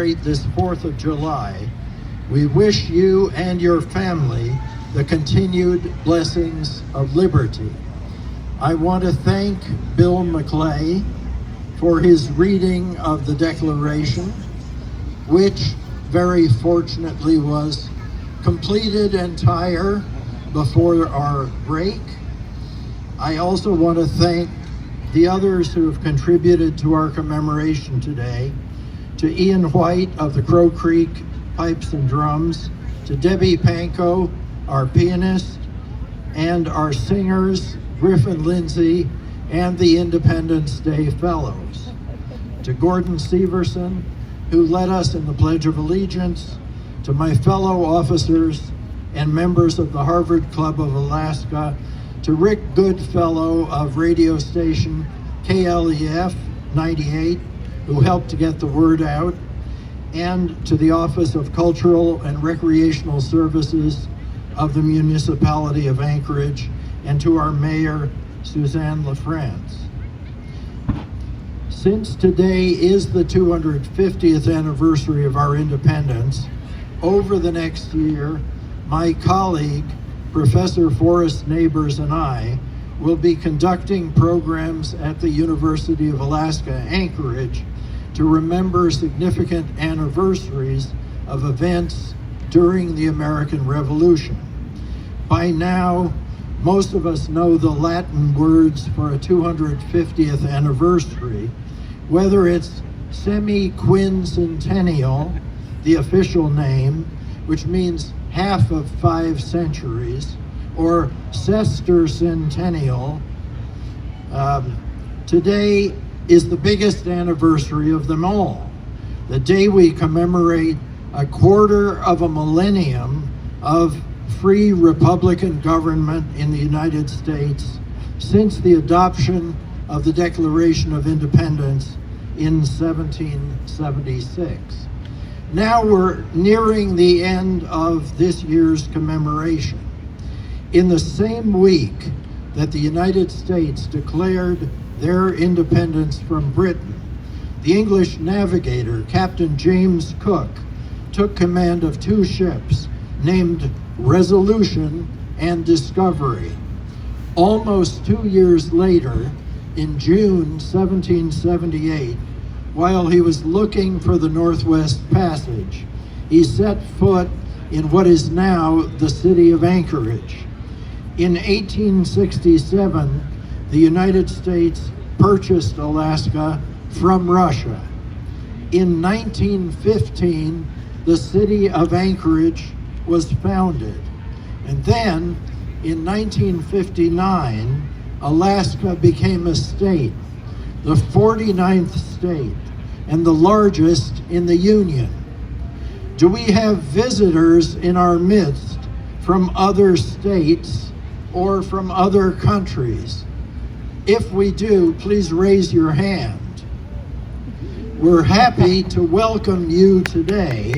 This 4th of July, we wish you and your family the continued blessings of liberty. I want to thank Bill McClay for his reading of the Declaration, which very fortunately was completed entire before our break. I also want to thank the others who have contributed to our commemoration today, to Ian White of the Crow Creek Pipes and Drums, to Debbie Pankow, our pianist, and our singers, Griffin Lindsay, and the Independence Day Fellows, to Gordon Severson, who led us in the Pledge of Allegiance, to my fellow officers and members of the Harvard Club of Alaska, to Rick Goodfellow of radio station KLEF 98, who helped to get the word out, and to the Office of Cultural and Recreational Services of the Municipality of Anchorage, and to our Mayor, Suzanne LaFrance. Since today is the 250th anniversary of our independence, over the next year, my colleague, Professor Forrest Neighbors, and I will be conducting programs at the University of Alaska, Anchorage, to remember significant anniversaries of events during the American Revolution. By now, most of us know the Latin words for a 250th anniversary, whether it's semi-quincentennial, the official name, which means half of 5 centuries, or sesquicentennial. Today is the biggest anniversary of them all, the day we commemorate a quarter of a millennium of free Republican government in the United States since the adoption of the Declaration of Independence in 1776. Now we're nearing the end of this year's commemoration. In the same week that the United States declared their independence from Britain, the English navigator, Captain James Cook, took command of 2 ships named Resolution and Discovery. Almost 2 years later, in June 1778, while he was looking for the Northwest Passage, he set foot in what is now the city of Anchorage. In 1867, the United States purchased Alaska from Russia. In 1915, the city of Anchorage was founded. And then, in 1959, Alaska became a state, the 49th state, and the largest in the Union. Do we have visitors in our midst from other states or from other countries? If we do, please raise your hand. We're happy to welcome you today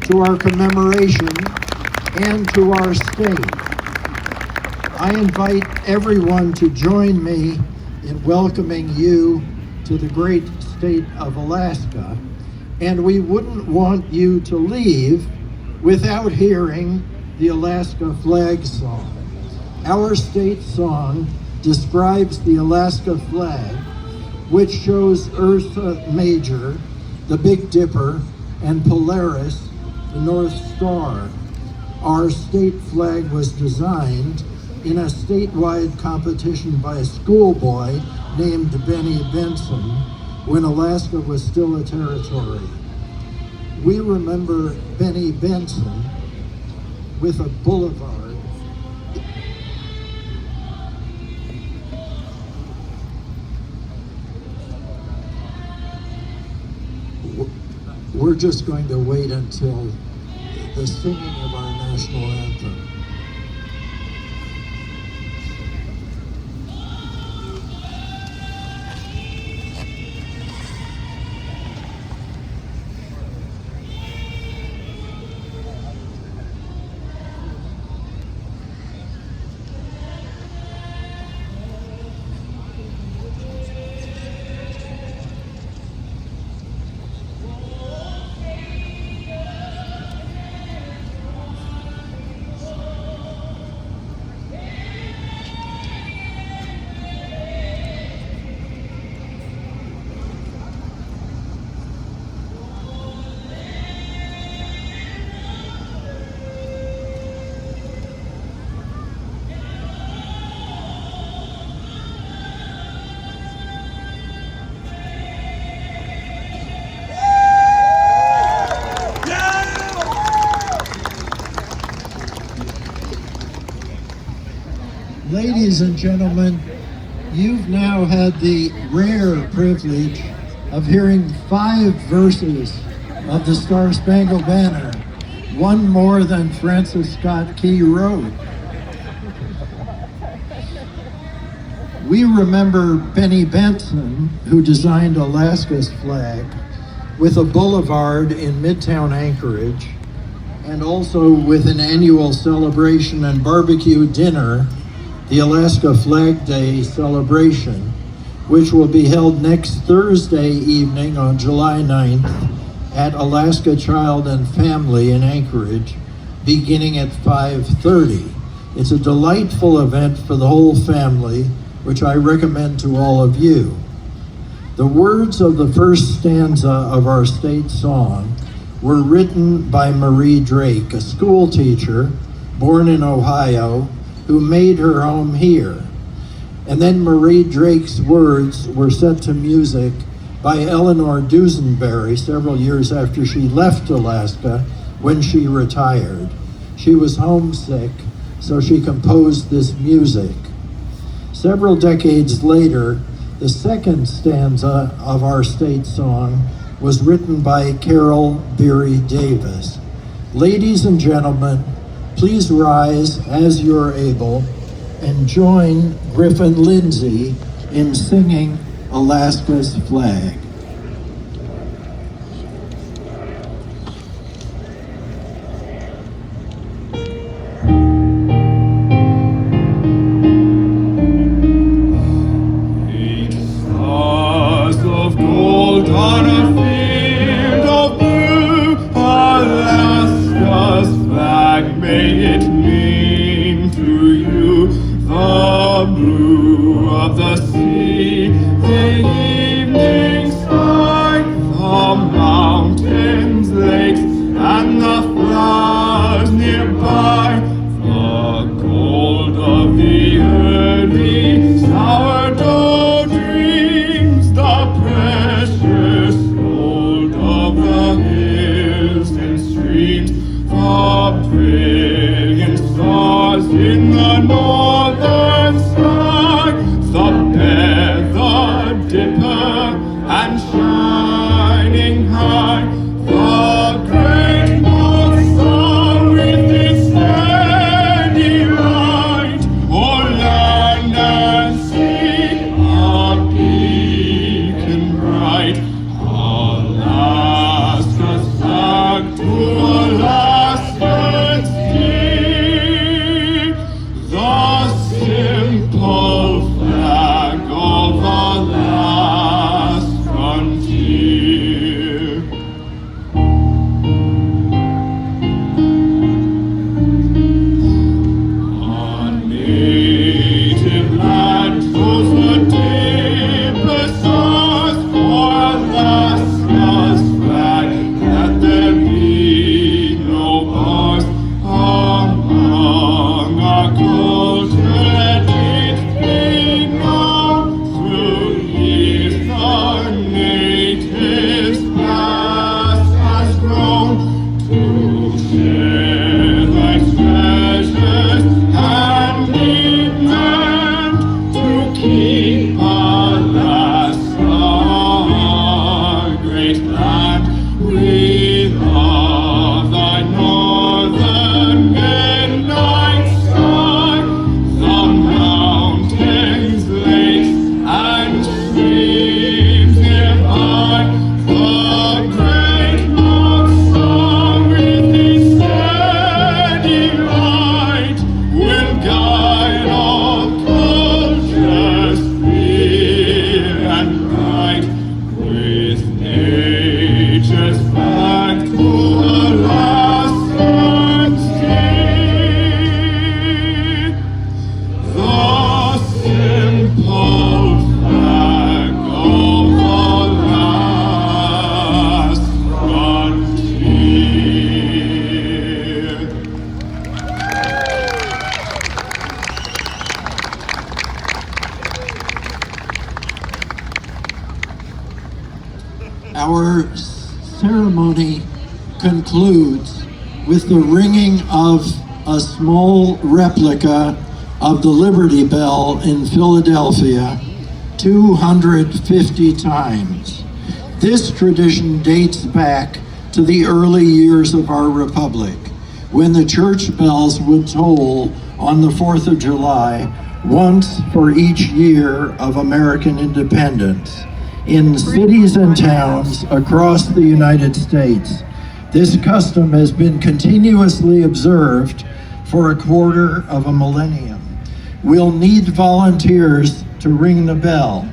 to our commemoration and to our state. I invite everyone to join me in welcoming you to the great state of Alaska, and we wouldn't want you to leave without hearing the Alaska flag song. Our state song describes the Alaska flag, which shows Ursa Major, the Big Dipper, and Polaris, the North Star. Our state flag was designed in a statewide competition by a schoolboy named Benny Benson when Alaska was still a territory. We remember Benny Benson with a boulevard. We're just going to wait until the singing of our national anthem. Ladies and gentlemen, you've now had the rare privilege of hearing 5 verses of the Star-Spangled Banner, one more than Francis Scott Key wrote. We remember Benny Benson, who designed Alaska's flag, with a boulevard in Midtown Anchorage, and also with an annual celebration and barbecue dinner, the Alaska Flag Day celebration, which will be held next Thursday evening on July 9th at Alaska Child and Family in Anchorage, beginning at 5:30. It's a delightful event for the whole family, which I recommend to all of you. The words of the first stanza of our state song were written by Marie Drake, a school teacher born in Ohio who made her home here. And then Marie Drake's words were set to music by Eleanor Dusenberry several years after she left Alaska when she retired. She was homesick, so she composed this music. Several decades later, the second stanza of our state song was written by Carol Beery Davis. Ladies and gentlemen, please rise as you're able and join Griffin Lindsay in singing Alaska's Flag. Our ceremony concludes with the ringing of a small replica of the Liberty Bell in Philadelphia 250 times. This tradition dates back to the early years of our republic, when the church bells would toll on the 4th of July once for each year of American independence. In cities and towns across the United States, this custom has been continuously observed for a quarter of a millennium. We'll need volunteers to ring the bell.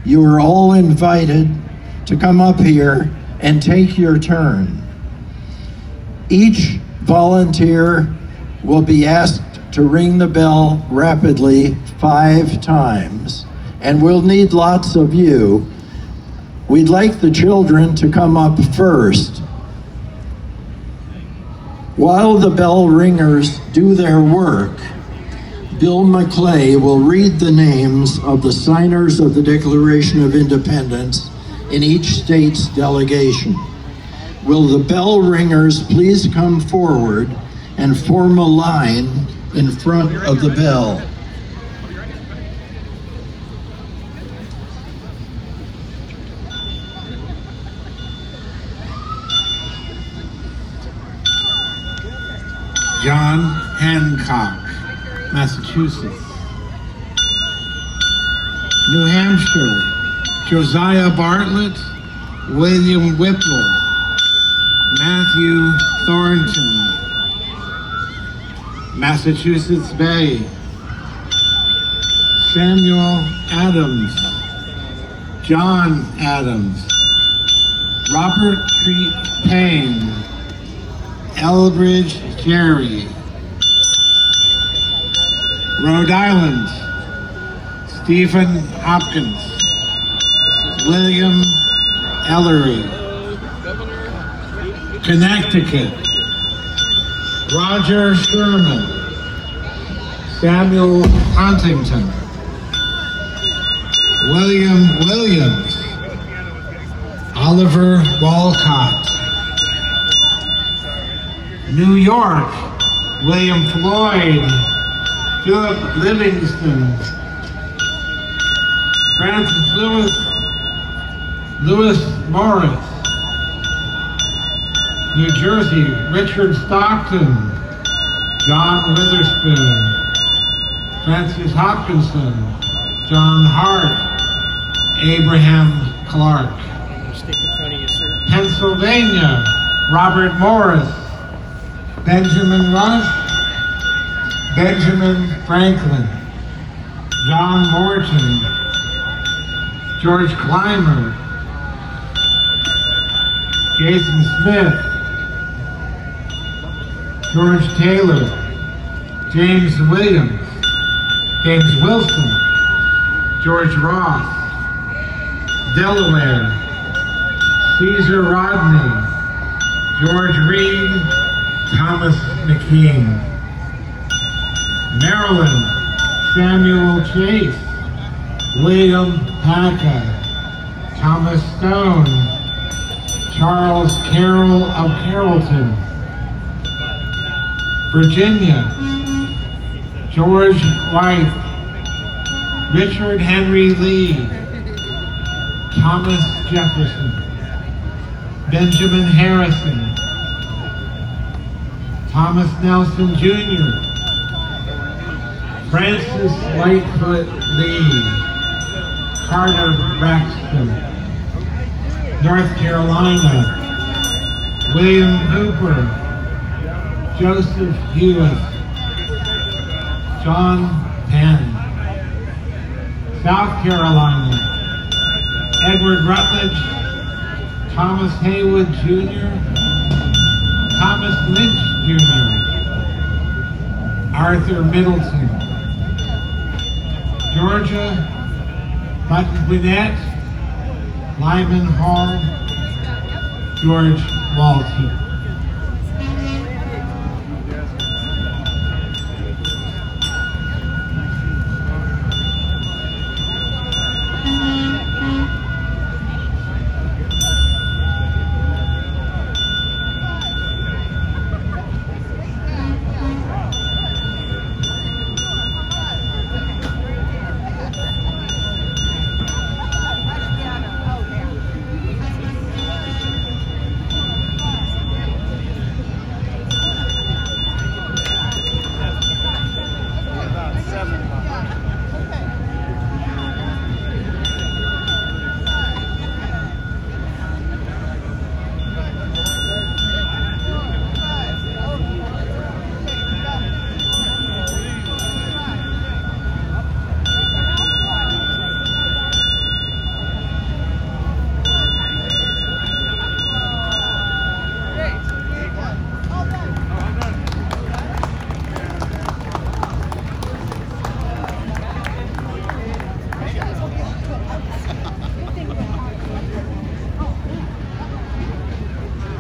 You are all invited to come up here and take your turn. Each volunteer will be asked to ring the bell rapidly 5 times, and we'll need lots of you. We'd like the children to come up first. While the bell ringers do their work, Bill McClay will read the names of the signers of the Declaration of Independence in each state's delegation. Will the bell ringers please come forward and form a line in front of the bell? John Hancock, Massachusetts. New Hampshire, Josiah Bartlett, William Whipple, Matthew Thornton. Massachusetts Bay, Samuel Adams, John Adams, Robert Treat Payne, Elbridge Jerry. Rhode Island, Stephen Hopkins, William Ellery. Connecticut, Roger Sherman, Samuel Huntington, William Williams, Oliver Walcott. New York, William Floyd, Philip Livingston, Francis Lewis Morris. New Jersey, Richard Stockton, John Witherspoon, Francis Hopkinson, John Hart, Abraham Clark. Stick in front of you, sir. Pennsylvania, Robert Morris, Benjamin Rush, Benjamin Franklin, John Morton, George Clymer, Jason Smith, George Taylor, James Williams, James Wilson, George Ross, Delaware, Caesar Rodney, George Reed, Thomas McKean. Maryland, Samuel Chase, William Packard, Thomas Stone, Charles Carroll of Carrollton. Virginia, George White, Richard Henry Lee, Thomas Jefferson, Benjamin Harrison, Thomas Nelson Jr., Francis Lightfoot Lee, Carter Braxton. North Carolina, William Hooper, Joseph Hewitt, John Penn. South Carolina, Edward Rutledge, Thomas Haywood Jr., Thomas Lynch Jr., Arthur Middleton. Georgia, Button Gwinnett, Lyman Hall, George Walton.